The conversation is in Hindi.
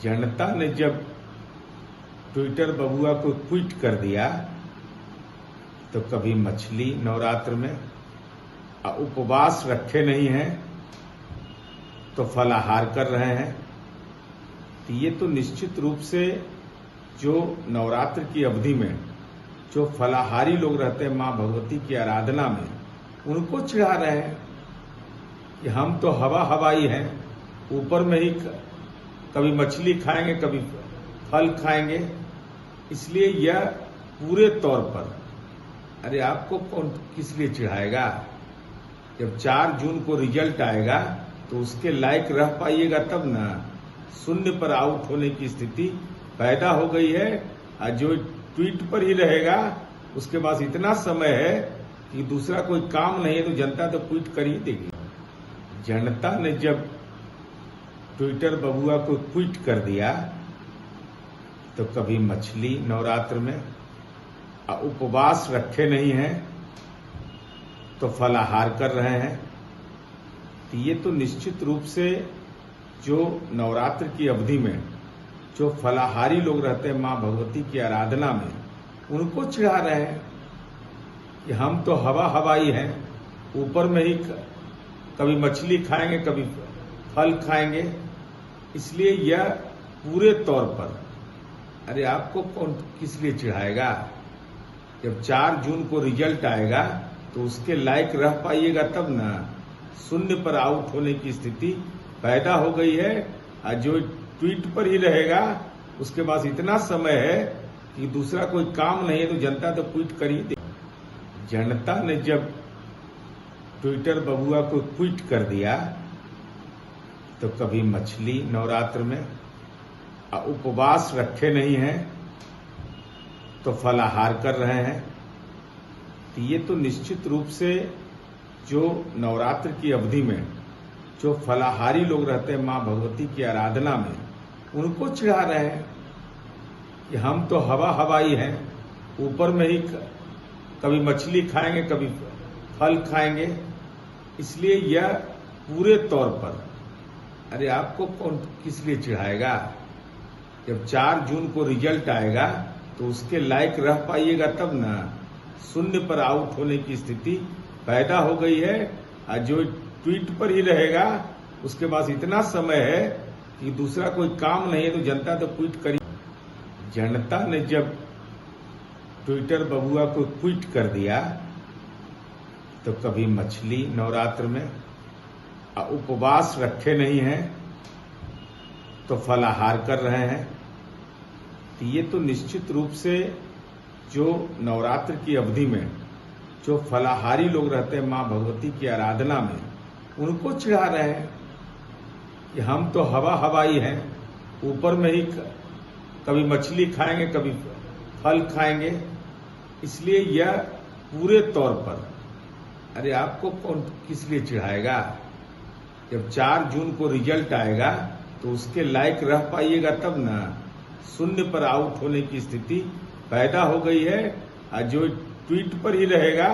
जनता ने जब ट्विटर बबुआ को ट्वीट कर दिया तो कभी मछली नवरात्र में उपवास रखे नहीं हैं तो फलाहार कर रहे हैं। तो ये तो निश्चित रूप से जो नवरात्र की अवधि में जो फलाहारी लोग रहते हैं मां भगवती की आराधना में, उनको चिढ़ा रहे हैं कि हम तो हवाई हैं, ऊपर में ही कभी मछली खाएंगे कभी फल खाएंगे। इसलिए यह पूरे तौर पर, अरे आपको कौन किस लिए चिढ़ाएगा? जब 4 जून को रिजल्ट आएगा तो उसके लायक रह पाइएगा तब ना। शून्य पर आउट होने की स्थिति पैदा हो गई है और जो ट्वीट पर ही रहेगा उसके पास इतना समय है कि दूसरा कोई काम नहीं है तो जनता तो ट्वीट कर ही देगी। जनता ने जब ट्विटर बबुआ को ट्वीट कर दिया तो कभी मछली नवरात्र में उपवास रखे नहीं हैं तो फलाहार कर रहे हैं। तो ये तो निश्चित रूप से जो नवरात्र की अवधि में जो फलाहारी लोग रहते हैं मां भगवती की आराधना में, उनको चिढ़ा रहे हैं कि हम तो हवाई हैं, ऊपर में ही कभी मछली खाएंगे कभी फल खाएंगे। इसलिए यह पूरे तौर पर, अरे आपको कौन किस लिए चिढ़ाएगा? जब 4 जून को रिजल्ट आएगा तो उसके लायक रह पाइएगा तब ना। शून्य पर आउट होने की स्थिति पैदा हो गई है और जो ट्वीट पर ही रहेगा उसके पास इतना समय है कि दूसरा कोई काम नहीं है तो जनता तो ट्वीट कर ही देगी। जनता ने जब ट्विटर बबुआ को ट्वीट कर दिया तो कभी मछली नवरात्र में उपवास रखे नहीं हैं तो फलाहार कर रहे हैं। तो ये तो निश्चित रूप से जो नवरात्र की अवधि में जो फलाहारी लोग रहते हैं मां भगवती की आराधना में, उनको चिढ़ा रहे हैं कि हम तो हवाई हैं, ऊपर में ही कभी मछली खाएंगे कभी फल खाएंगे। इसलिए यह पूरे तौर पर, अरे आपको कौन किस लिए चिढ़ाएगा? जब 4 जून को रिजल्ट आएगा तो उसके लायक रह पाइएगा तब ना। शून्य पर आउट होने की स्थिति पैदा हो गई है और जो ट्वीट पर ही रहेगा उसके पास इतना समय है कि दूसरा कोई काम नहीं है तो जनता तो ट्वीट कर ही। जनता ने जब ट्विटर बबुआ को ट्वीट कर दिया तो कभी मछली नवरात्र में उपवास रखे नहीं हैं तो फलाहार कर रहे हैं। तो ये तो निश्चित रूप से जो नवरात्र की अवधि में जो फलाहारी लोग रहते हैं मां भगवती की आराधना में, उनको चिढ़ा रहे हैं कि हम तो हवाई हैं, ऊपर में ही कभी मछली खाएंगे कभी फल खाएंगे। इसलिए यह पूरे तौर पर, अरे आपको कौन किस लिए चिढ़ाएगा? जब 4 जून को रिजल्ट आएगा तो उसके लायक रह पाइएगा तब ना। शून्य पर आउट होने की स्थिति पैदा हो गई है और जो ट्वीट पर ही रहेगा